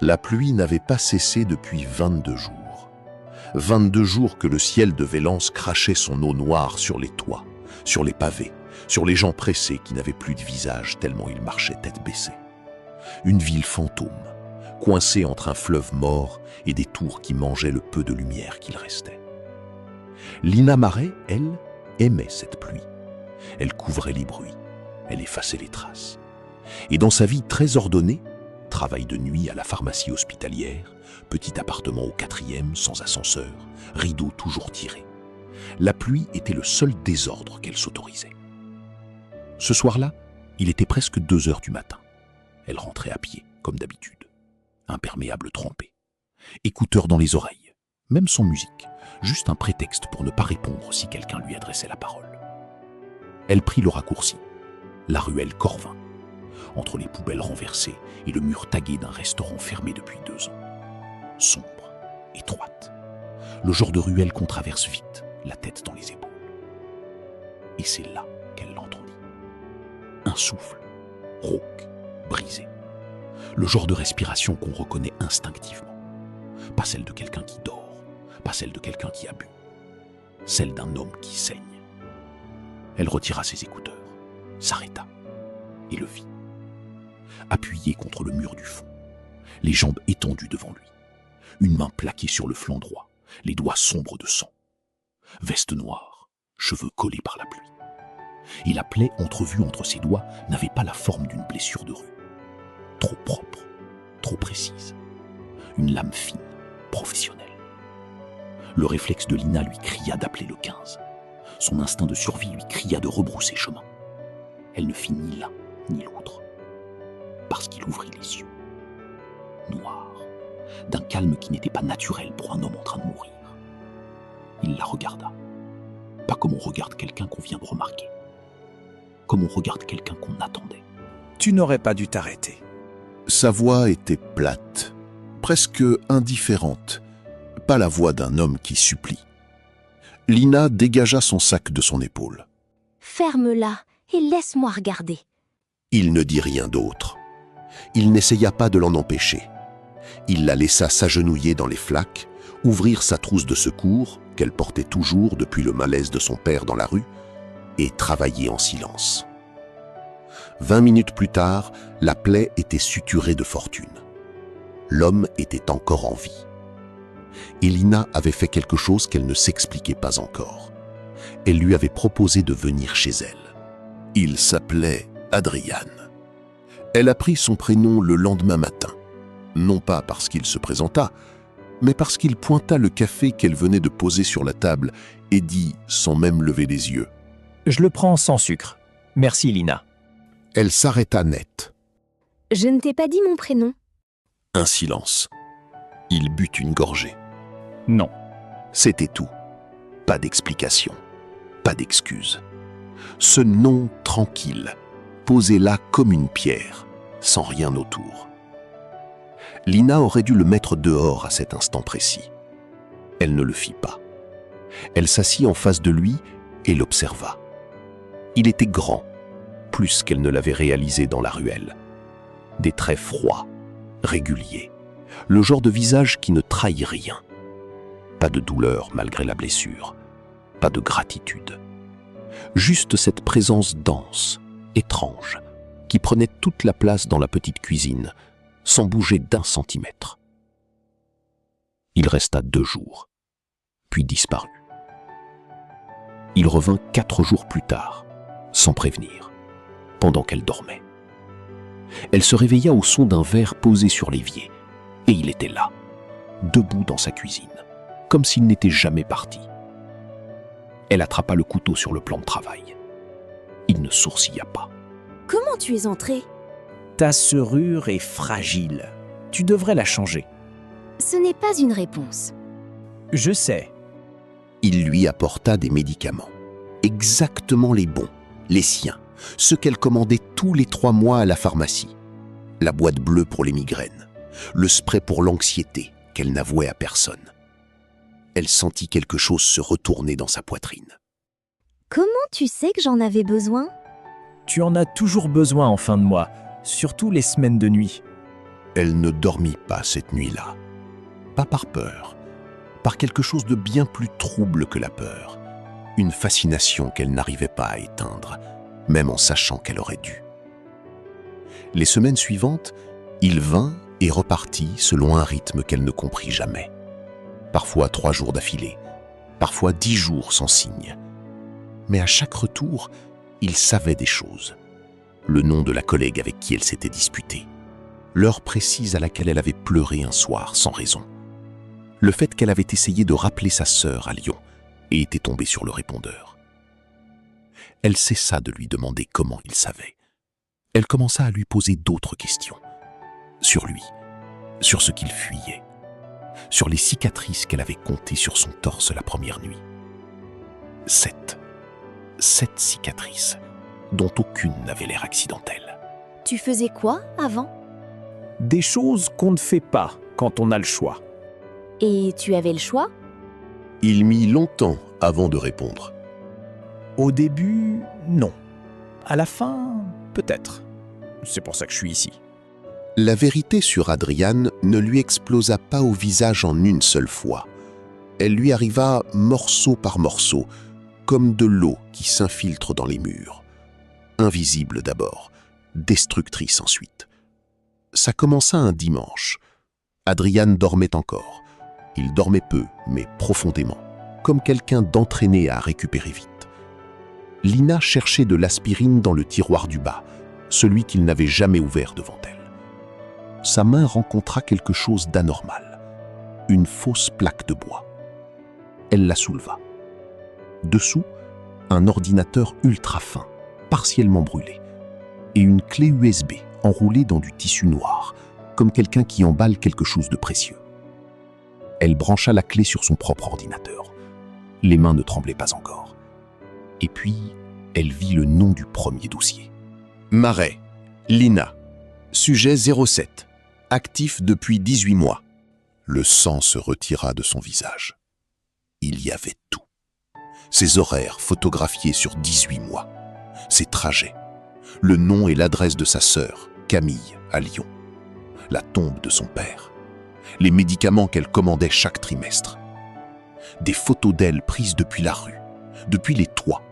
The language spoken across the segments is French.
La pluie n'avait pas cessé depuis 22 jours. 22 jours que le ciel de Vélance crachait son eau noire sur les toits, sur les pavés, sur les gens pressés qui n'avaient plus de visage tellement ils marchaient tête baissée. Une ville fantôme, coincée entre un fleuve mort et des tours qui mangeaient le peu de lumière qu'il restait. Lina Marais, elle, aimait cette pluie. Elle couvrait les bruits, elle effaçait les traces. Et dans sa vie très ordonnée, travail de nuit à la pharmacie hospitalière, petit appartement au 4e, sans ascenseur, rideaux toujours tirés. La pluie était le seul désordre qu'elle s'autorisait. Ce soir-là, il était presque 2 heures du matin. Elle rentrait à pied, comme d'habitude. Imperméable trempé. Écouteurs dans les oreilles, même sans musique, juste un prétexte pour ne pas répondre si quelqu'un lui adressait la parole. Elle prit le raccourci, la ruelle Corvin, entre les poubelles renversées et le mur tagué d'un restaurant fermé depuis 2 ans. Sombre, étroite. Le genre de ruelle qu'on traverse vite, la tête dans les épaules. Et c'est là qu'elle l'entendit. Un souffle, rauque, brisé. Le genre de respiration qu'on reconnaît instinctivement. Pas celle de quelqu'un qui dort, pas celle de quelqu'un qui a bu. Celle d'un homme qui saigne. Elle retira ses écouteurs, s'arrêta et le vit. Appuyé contre le mur du fond, les jambes étendues devant lui, une main plaquée sur le flanc droit, les doigts sombres de sang. Veste noire, cheveux collés par la pluie. Et la plaie entrevue entre ses doigts n'avait pas la forme d'une blessure de rue. Trop propre, trop précise. Une lame fine, professionnelle. Le réflexe de Lina lui cria d'appeler le 15. Son instinct de survie lui cria de rebrousser chemin. Elle ne fit ni l'un ni l'autre. Parce qu'il ouvrit les yeux. Noirs, d'un calme qui n'était pas naturel pour un homme en train de mourir. Il la regarda. Pas comme on regarde quelqu'un qu'on vient de remarquer. Comme on regarde quelqu'un qu'on attendait. Tu n'aurais pas dû t'arrêter. Sa voix était plate, presque indifférente, pas la voix d'un homme qui supplie. Lina dégagea son sac de son épaule. Ferme-la et laisse-moi regarder. Il ne dit rien d'autre. Il n'essaya pas de l'en empêcher. Il la laissa s'agenouiller dans les flaques, ouvrir sa trousse de secours, qu'elle portait toujours depuis le malaise de son père dans la rue, et travailler en silence. 20 minutes plus tard, la plaie était suturée de fortune. L'homme était encore en vie. Et Lina avait fait quelque chose qu'elle ne s'expliquait pas encore. Elle lui avait proposé de venir chez elle. Il s'appelait Adrian. Elle apprit son prénom le lendemain matin, non pas parce qu'il se présenta, mais parce qu'il pointa le café qu'elle venait de poser sur la table et dit, sans même lever les yeux. « Je le prends sans sucre. Merci, Lina. » Elle s'arrêta net. « Je ne t'ai pas dit mon prénom. » Un silence. Il but une gorgée. « Non. » C'était tout. Pas d'explication, pas d'excuse. Ce nom tranquille, posé là comme une pierre, sans rien autour. Lina aurait dû le mettre dehors à cet instant précis. Elle ne le fit pas. Elle s'assit en face de lui et l'observa. Il était grand, plus qu'elle ne l'avait réalisé dans la ruelle. Des traits froids, réguliers, le genre de visage qui ne trahit rien. Pas de douleur malgré la blessure, pas de gratitude. Juste cette présence dense, étrange, qui prenait toute la place dans la petite cuisine, sans bouger d'1 centimètre. Il resta 2 jours, puis disparut. Il revint 4 jours plus tard, sans prévenir, pendant qu'elle dormait. Elle se réveilla au son d'un verre posé sur l'évier, et il était là, debout dans sa cuisine, comme s'il n'était jamais parti. Elle attrapa le couteau sur le plan de travail. Il ne sourcilla pas. « Comment tu es entré ?»« Ta serrure est fragile. Tu devrais la changer. » Ce n'est pas une réponse. « Je sais. » Il lui apporta des médicaments. Exactement les bons, les siens, ceux qu'elle commandait tous les 3 mois à la pharmacie. La boîte bleue pour les migraines, le spray pour l'anxiété qu'elle n'avouait à personne. Elle sentit quelque chose se retourner dans sa poitrine. « Comment tu sais que j'en avais besoin ?» Tu en as toujours besoin en fin de mois, surtout les semaines de nuit. Elle ne dormit pas cette nuit-là. Pas par peur, par quelque chose de bien plus trouble que la peur. Une fascination qu'elle n'arrivait pas à éteindre, même en sachant qu'elle aurait dû. Les semaines suivantes, il vint et repartit selon un rythme qu'elle ne comprit jamais. Parfois 3 jours d'affilée, parfois 10 jours sans signe. Mais à chaque retour, il savait des choses. Le nom de la collègue avec qui elle s'était disputée. L'heure précise à laquelle elle avait pleuré un soir sans raison. Le fait qu'elle avait essayé de rappeler sa sœur à Lyon et était tombée sur le répondeur. Elle cessa de lui demander comment il savait. Elle commença à lui poser d'autres questions. Sur lui, sur ce qu'il fuyait, sur les cicatrices qu'elle avait comptées sur son torse la première nuit. 7 cicatrices, dont aucune n'avait l'air accidentelle. Tu faisais quoi avant? Des choses qu'on ne fait pas quand on a le choix. Et tu avais le choix? Il mit longtemps avant de répondre. Au début, non. À la fin, peut-être. C'est pour ça que je suis ici. La vérité sur Adriane ne lui explosa pas au visage en une seule fois. Elle lui arriva morceau par morceau, comme de l'eau qui s'infiltre dans les murs. Invisible d'abord, destructrice ensuite. Ça commença un dimanche. Adriane dormait encore. Il dormait peu, mais profondément, comme quelqu'un d'entraîné à récupérer vite. Lina cherchait de l'aspirine dans le tiroir du bas, celui qu'il n'avait jamais ouvert devant elle. Sa main rencontra quelque chose d'anormal, une fausse plaque de bois. Elle la souleva. Dessous, un ordinateur ultra fin, partiellement brûlé, et une clé USB enroulée dans du tissu noir, comme quelqu'un qui emballe quelque chose de précieux. Elle brancha la clé sur son propre ordinateur. Les mains ne tremblaient pas encore. Et puis, elle vit le nom du premier dossier. Marais, Lina, sujet 07, actif depuis 18 mois. Le sang se retira de son visage. Il y avait tout. Ses horaires photographiés sur 18 mois. Ses trajets. Le nom et l'adresse de sa sœur, Camille, à Lyon. La tombe de son père. Les médicaments qu'elle commandait chaque trimestre. Des photos d'elle prises depuis la rue, depuis les toits,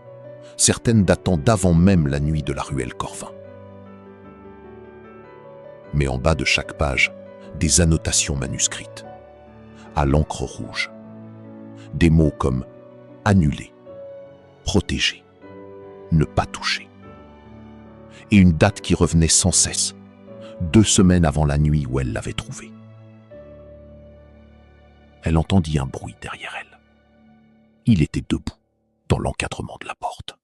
certaines datant d'avant même la nuit de la ruelle Corvin. Mais en bas de chaque page, des annotations manuscrites, à l'encre rouge. Des mots comme « annuler »,« protéger »,« ne pas toucher ». Et une date qui revenait sans cesse, 2 semaines avant la nuit où elle l'avait trouvé. Elle entendit un bruit derrière elle. Il était debout, dans l'encadrement de la porte.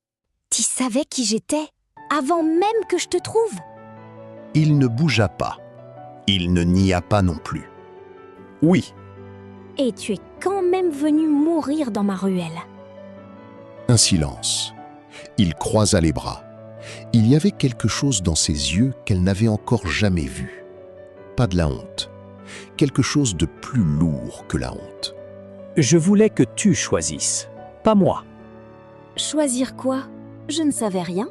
Tu savais qui j'étais, avant même que je te trouve? Il ne bougea pas. Il ne nia pas non plus. Oui, Et tu es quand même venu mourir dans ma ruelle. Un silence. Il croisa les bras. Il y avait quelque chose dans ses yeux qu'elle n'avait encore jamais vu. Pas de la honte. Quelque chose de plus lourd que la honte. je voulais que tu choisisses, pas moi. Choisir quoi? Je ne savais rien.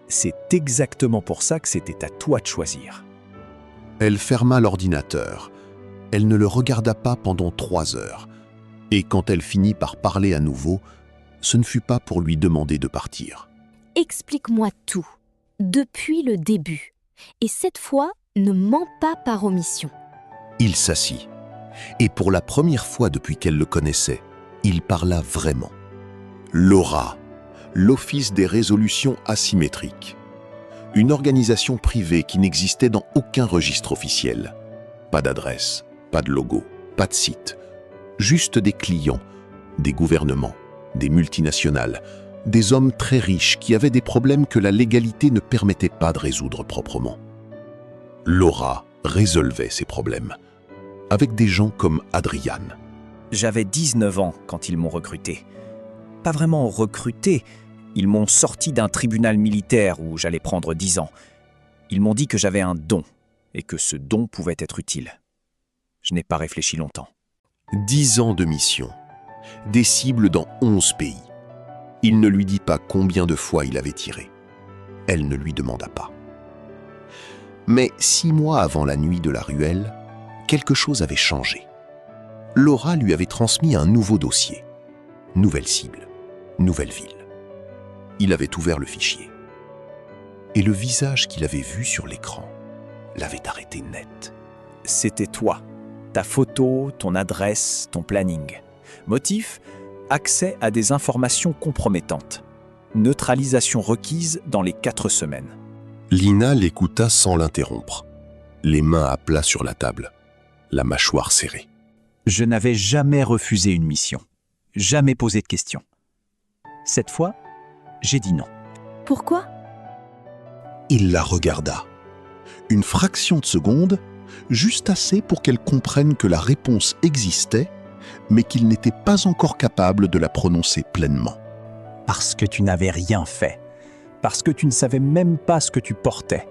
C'est exactement pour ça que c'était à toi de choisir. Elle ferma l'ordinateur. Elle ne le regarda pas pendant 3 heures. Et quand elle finit par parler à nouveau, ce ne fut pas pour lui demander de partir. Explique-moi tout, depuis le début. Et cette fois, ne mens pas par omission. Il s'assit. Et pour la première fois depuis qu'elle le connaissait, il parla vraiment. L'ORA, l'Office des résolutions asymétriques. Une organisation privée qui n'existait dans aucun registre officiel. Pas d'adresse, pas de logo, pas de site. Juste des clients, des gouvernements, des multinationales, des hommes très riches qui avaient des problèmes que la légalité ne permettait pas de résoudre proprement. L'ORA résolvait ces problèmes, avec des gens comme Adriane. J'avais 19 ans quand ils m'ont recruté. Pas vraiment recruté, ils m'ont sorti d'un tribunal militaire où j'allais prendre 10 ans. Ils m'ont dit que j'avais un don et que ce don pouvait être utile. Je n'ai pas réfléchi longtemps. 10 ans de mission, des cibles dans 11 pays. Il ne lui dit pas combien de fois il avait tiré. Elle ne lui demanda pas. Mais 6 mois avant la nuit de la ruelle, quelque chose avait changé. Laura lui avait transmis un nouveau dossier. Nouvelle cible, nouvelle ville. Il avait ouvert le fichier. Et le visage qu'il avait vu sur l'écran l'avait arrêté net. C'était toi. Ta photo, ton adresse, ton planning. Motif, accès à des informations compromettantes. Neutralisation requise dans les 4 semaines. Lina l'écouta sans l'interrompre, les mains à plat sur la table, la mâchoire serrée. Je n'avais jamais refusé une mission. Jamais posé de questions. Cette fois, j'ai dit non. Pourquoi? Il la regarda. Une fraction de seconde, juste assez pour qu'elle comprenne que la réponse existait, mais qu'il n'était pas encore capable de la prononcer pleinement. Parce que tu n'avais rien fait. Parce que tu ne savais même pas ce que tu portais.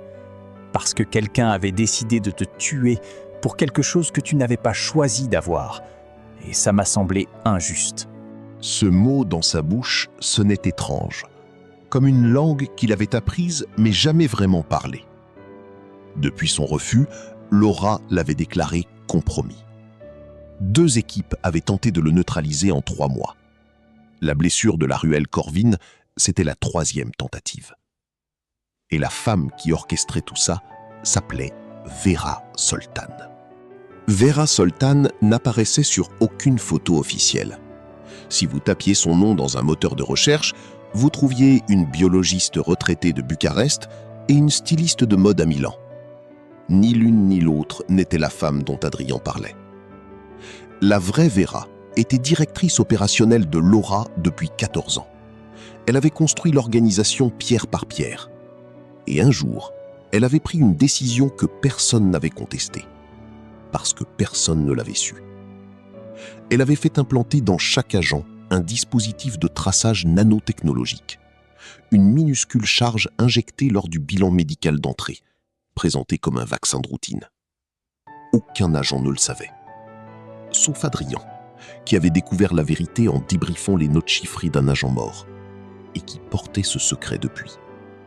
Parce que quelqu'un avait décidé de te tuer pour quelque chose que tu n'avais pas choisi d'avoir. Et ça m'a semblé injuste. Ce mot dans sa bouche sonnait étrange, comme une langue qu'il avait apprise mais jamais vraiment parlé. Depuis son refus, Laura l'avait déclaré compromis. 2 équipes avaient tenté de le neutraliser en 3 mois. La blessure de la ruelle Corvin, c'était la 3e tentative. Et la femme qui orchestrait tout ça s'appelait Vera Soltan. Vera Soltan n'apparaissait sur aucune photo officielle. Si vous tapiez son nom dans un moteur de recherche, vous trouviez une biologiste retraitée de Bucarest et une styliste de mode à Milan. Ni l'une ni l'autre n'était la femme dont Adrien parlait. La vraie Vera était directrice opérationnelle de Laura depuis 14 ans. Elle avait construit l'organisation pierre par pierre. Et un jour, elle avait pris une décision que personne n'avait contestée, parce que personne ne l'avait su. Elle avait fait implanter dans chaque agent un dispositif de traçage nanotechnologique, une minuscule charge injectée lors du bilan médical d'entrée, présenté comme un vaccin de routine. Aucun agent ne le savait, sauf Adrien, qui avait découvert la vérité en débriefant les notes chiffrées d'un agent mort, et qui portait ce secret depuis,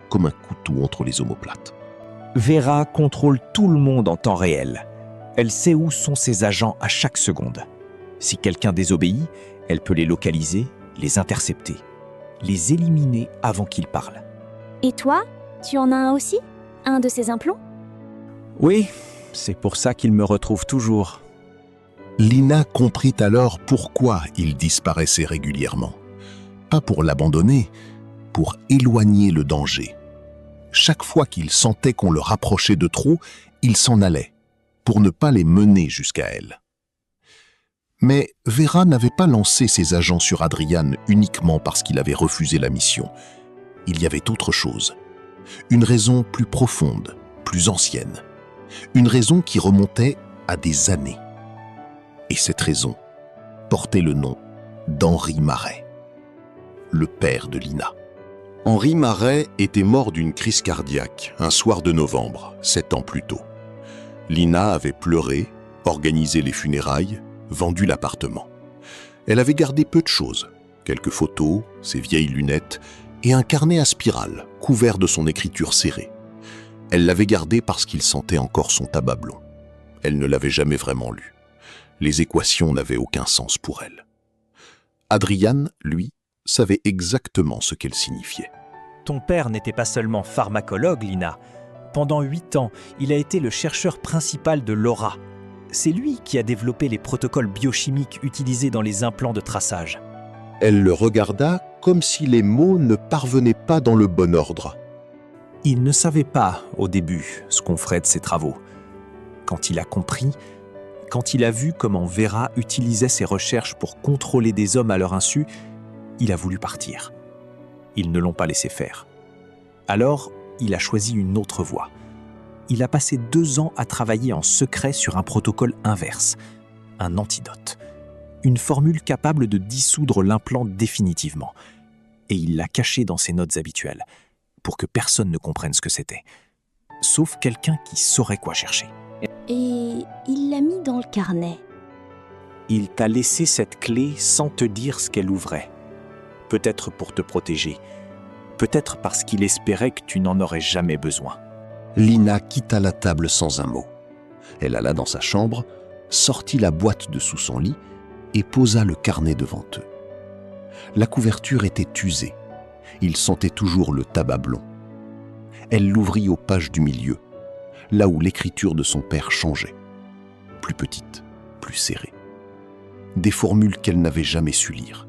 comme un couteau entre les omoplates. Vera contrôle tout le monde en temps réel. Elle sait où sont ses agents à chaque seconde. Si quelqu'un désobéit, elle peut les localiser, les intercepter, les éliminer avant qu'ils parlent. Et toi, tu en as un aussi? Un de ces implants? Oui, c'est pour ça qu'il me retrouve toujours. Lina comprit alors pourquoi il disparaissait régulièrement. Pas pour l'abandonner, pour éloigner le danger. Chaque fois qu'il sentait qu'on le rapprochait de trop, il s'en allait, pour ne pas les mener jusqu'à elle. Mais Vera n'avait pas lancé ses agents sur Adrian uniquement parce qu'il avait refusé la mission. Il y avait autre chose. Une raison plus profonde, plus ancienne. Une raison qui remontait à des années. Et cette raison portait le nom d'Henri Marais, le père de Lina. Henri Marais était mort d'une crise cardiaque un soir de novembre, 7 ans plus tôt. Lina avait pleuré, organisé les funérailles, vendu l'appartement. Elle avait gardé peu de choses, quelques photos, ses vieilles lunettes et un carnet à spirale couvert de son écriture serrée. Elle l'avait gardé parce qu'il sentait encore son tabac blond. Elle ne l'avait jamais vraiment lu. Les équations n'avaient aucun sens pour elle. Adrian, lui, savait exactement ce qu'elle signifiait. Ton père n'était pas seulement pharmacologue, Lina. Pendant 8 ans, il a été le chercheur principal de Laura. C'est lui qui a développé les protocoles biochimiques utilisés dans les implants de traçage. Elle le regarda comme si les mots ne parvenaient pas dans le bon ordre. Il ne savait pas, au début, ce qu'on ferait de ses travaux. Quand il a compris, quand il a vu comment Vera utilisait ses recherches pour contrôler des hommes à leur insu, il a voulu partir. Ils ne l'ont pas laissé faire. Alors, il a choisi une autre voie. Il a passé 2 ans à travailler en secret sur un protocole inverse, un antidote, une formule capable de dissoudre l'implant définitivement. Et il l'a caché dans ses notes habituelles, pour que personne ne comprenne ce que c'était, sauf quelqu'un qui saurait quoi chercher. Et il l'a mis dans le carnet. Il t'a laissé cette clé sans te dire ce qu'elle ouvrait. Peut-être pour te protéger, peut-être parce qu'il espérait que tu n'en aurais jamais besoin. Lina quitta la table sans un mot. Elle alla dans sa chambre, sortit la boîte de sous son lit et posa le carnet devant eux. La couverture était usée. Il sentait toujours le tabac blond. Elle l'ouvrit aux pages du milieu, là où l'écriture de son père changeait. Plus petite, plus serrée. Des formules qu'elle n'avait jamais su lire.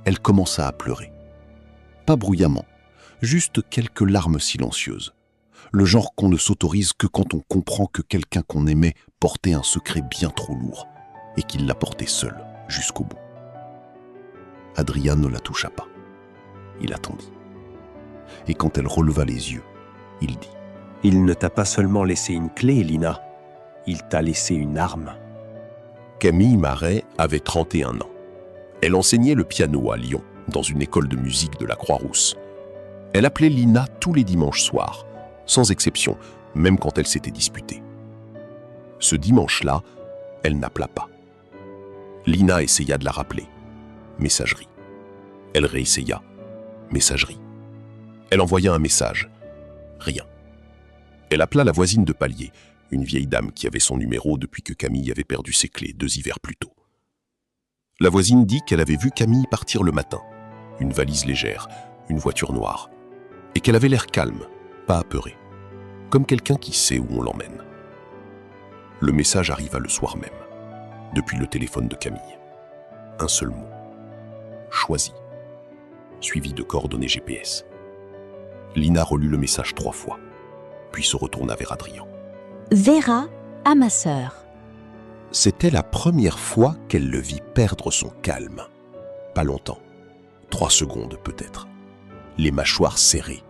Elle commença à pleurer. Pas bruyamment, juste quelques larmes silencieuses. Le genre qu'on ne s'autorise que quand on comprend que quelqu'un qu'on aimait portait un secret bien trop lourd et qu'il l'a porté seul jusqu'au bout. Adrien ne la toucha pas. Il attendit. Et quand elle releva les yeux, il dit « Il ne t'a pas seulement laissé une clé, Lina. Il t'a laissé une arme. » Camille Marais avait 31 ans. Elle enseignait le piano à Lyon, dans une école de musique de la Croix-Rousse. Elle appelait Lina tous les dimanches soirs, sans exception, même quand elle s'était disputée. Ce dimanche-là, elle n'appela pas. Lina essaya de la rappeler. Messagerie. Elle réessaya. Messagerie. Elle envoya un message. Rien. Elle appela la voisine de palier, une vieille dame qui avait son numéro depuis que Camille avait perdu ses clés 2 hivers plus tôt. La voisine dit qu'elle avait vu Camille partir le matin, une valise légère, une voiture noire, et qu'elle avait l'air calme, pas apeurée, comme quelqu'un qui sait où on l'emmène. Le message arriva le soir même, depuis le téléphone de Camille. Un seul mot. Choisi. Suivi de coordonnées GPS. Lina relut le message 3 fois, puis se retourna vers Adrien. Vera à ma sœur. C'était la première fois qu'elle le vit perdre son calme. Pas longtemps. 3 secondes peut-être. Les mâchoires serrées,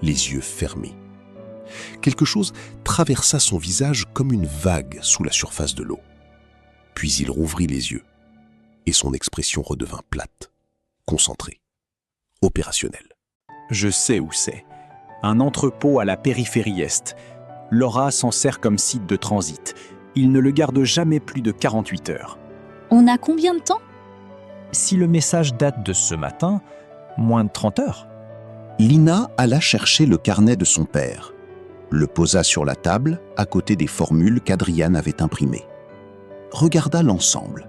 les yeux fermés. Quelque chose traversa son visage comme une vague sous la surface de l'eau. Puis il rouvrit les yeux, et son expression redevint plate, concentrée, opérationnelle. Je sais où c'est. Un entrepôt à la périphérie est. Laura s'en sert comme site de transit. Il ne le garde jamais plus de 48 heures. On a combien de temps? Si le message date de ce matin, moins de 30 heures. Lina alla chercher le carnet de son père, le posa sur la table à côté des formules qu'Adriane avait imprimées. Regarda l'ensemble.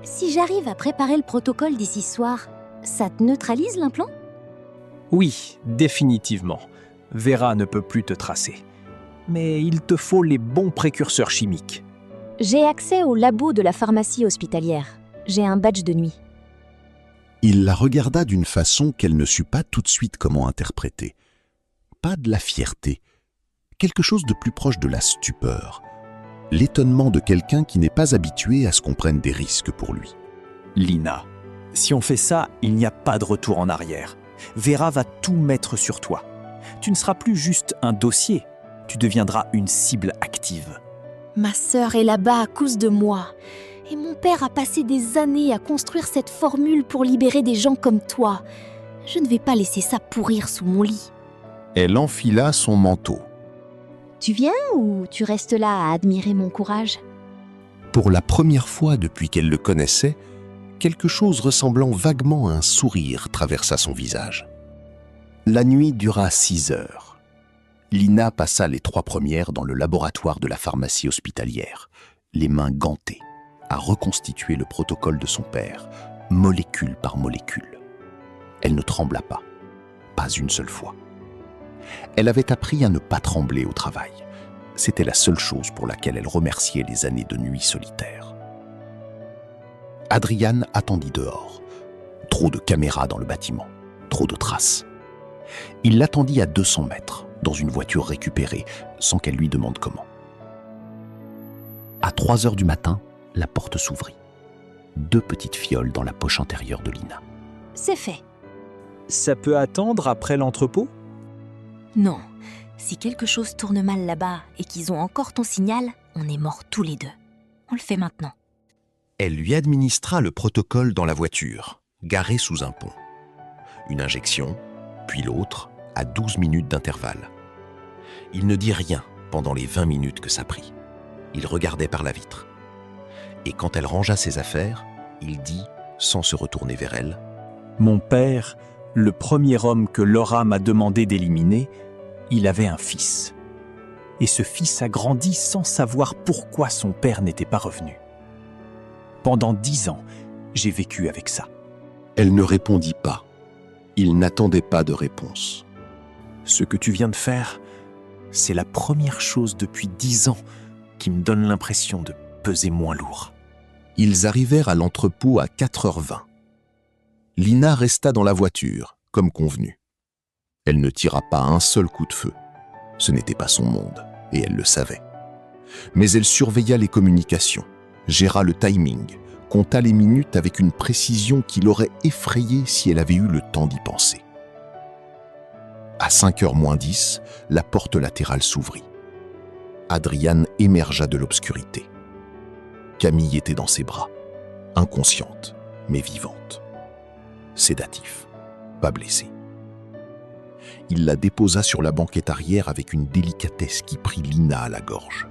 Si j'arrive à préparer le protocole d'ici soir, ça te neutralise l'implant? Oui, définitivement. Vera ne peut plus te tracer. Mais il te faut les bons précurseurs chimiques. J'ai accès au labo de la pharmacie hospitalière. J'ai un badge de nuit. Il la regarda d'une façon qu'elle ne sut pas tout de suite comment interpréter. Pas de la fierté, quelque chose de plus proche de la stupeur. L'étonnement de quelqu'un qui n'est pas habitué à ce qu'on prenne des risques pour lui. Lina, si on fait ça, il n'y a pas de retour en arrière. Vera va tout mettre sur toi. Tu ne seras plus juste un dossier, tu deviendras une cible active. Ma sœur est là-bas à cause de moi. Et mon père a passé des années à construire cette formule pour libérer des gens comme toi. Je ne vais pas laisser ça pourrir sous mon lit. Elle enfila son manteau. Tu viens ou tu restes là à admirer mon courage? Pour la première fois depuis qu'elle le connaissait, quelque chose ressemblant vaguement à un sourire traversa son visage. La nuit dura 6 heures. Lina passa les 3 premières dans le laboratoire de la pharmacie hospitalière, les mains gantées, à reconstituer le protocole de son père, molécule par molécule. Elle ne trembla pas une seule fois. Elle avait appris à ne pas trembler au travail. C'était la seule chose pour laquelle elle remerciait les années de nuit solitaire. Adriane attendit dehors. Trop de caméras dans le bâtiment, trop de traces. Il l'attendit à 200 mètres, dans une voiture récupérée, sans qu'elle lui demande comment. À 3 heures du matin, la porte s'ouvrit. 2 petites fioles dans la poche antérieure de Lina. C'est fait. Ça peut attendre après l'entrepôt? Non. Si quelque chose tourne mal là-bas et qu'ils ont encore ton signal, on est morts tous les 2. On le fait maintenant. Elle lui administra le protocole dans la voiture, garée sous un pont. Une injection, puis l'autre, à 12 minutes d'intervalle. Il ne dit rien pendant les 20 minutes que ça prit. Il regardait par la vitre. Et quand elle rangea ses affaires, il dit, sans se retourner vers elle, Mon père, le premier homme que Laura m'a demandé d'éliminer, Il avait un fils. Et ce fils a grandi sans savoir pourquoi son père n'était pas revenu. Pendant 10 ans, j'ai vécu avec ça. Elle ne répondit pas. Il n'attendait pas de réponse. Ce que tu viens de faire, c'est la première chose depuis 10 ans qui me donne l'impression de peser moins lourd. Ils arrivèrent à l'entrepôt à 4h20. Lina resta dans la voiture, comme convenu. Elle ne tira pas un seul coup de feu. Ce n'était pas son monde, et elle le savait. Mais elle surveilla les communications, géra le timing, compta les minutes avec une précision qui l'aurait effrayée si elle avait eu le temps d'y penser. À 5h moins 10, la porte latérale s'ouvrit. Adriane émergea de l'obscurité. Camille était dans ses bras, inconsciente, mais vivante. Sédatif, pas blessée. Il la déposa sur la banquette arrière avec une délicatesse qui prit Lina à la gorge.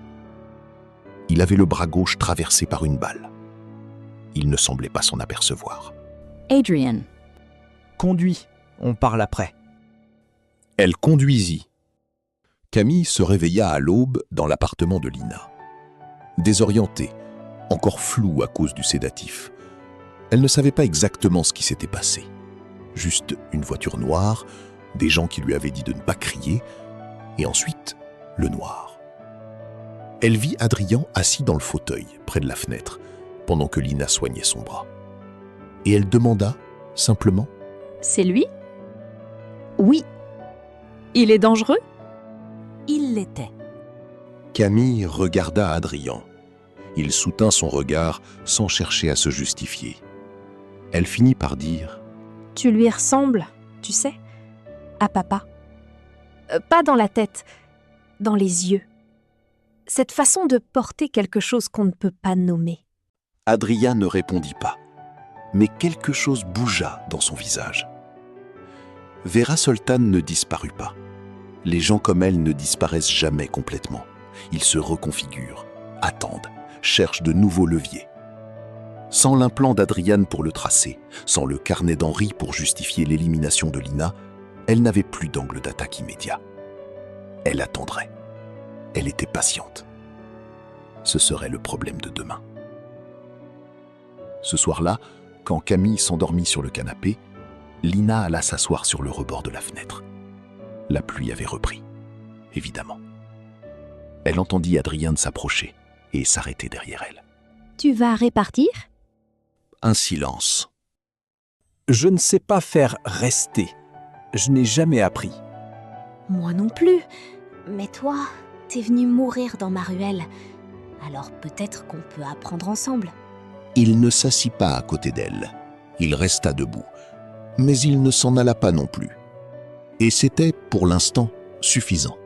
Il avait le bras gauche traversé par une balle. Il ne semblait pas s'en apercevoir. Adrian. Conduis, on parle après. Elle conduisit. Camille se réveilla à l'aube dans l'appartement de Lina. Désorientée, encore floue à cause du sédatif, elle ne savait pas exactement ce qui s'était passé. Juste une voiture noire, des gens qui lui avaient dit de ne pas crier, et ensuite, le noir. Elle vit Adrien assis dans le fauteuil, près de la fenêtre, pendant que Lina soignait son bras. Et elle demanda, simplement, « C'est lui ?»« Oui. »« Il est dangereux ?»« Il l'était. » Camille regarda Adrien. Il soutint son regard sans chercher à se justifier. Elle finit par dire « Tu lui ressembles, tu sais, à papa. Pas dans la tête, dans les yeux. Cette façon de porter quelque chose qu'on ne peut pas nommer. » Adrien ne répondit pas, mais quelque chose bougea dans son visage. Vera Soltan ne disparut pas. Les gens comme elle ne disparaissent jamais complètement. Ils se reconfigurent, attendent, cherchent de nouveaux leviers. Sans l'implant d'Adriane pour le tracer, sans le carnet d'Henri pour justifier l'élimination de Lina, elle n'avait plus d'angle d'attaque immédiat. Elle attendrait. Elle était patiente. Ce serait le problème de demain. Ce soir-là, quand Camille s'endormit sur le canapé, Lina alla s'asseoir sur le rebord de la fenêtre. La pluie avait repris, évidemment. Elle entendit Adrien s'approcher et s'arrêter derrière elle. « Tu vas répartir ?» Un silence. Je ne sais pas faire rester. Je n'ai jamais appris. Moi non plus. Mais toi, t'es venu mourir dans ma ruelle. Alors peut-être qu'on peut apprendre ensemble. Il ne s'assit pas à côté d'elle. Il resta debout. Mais il ne s'en alla pas non plus. Et c'était, pour l'instant, suffisant.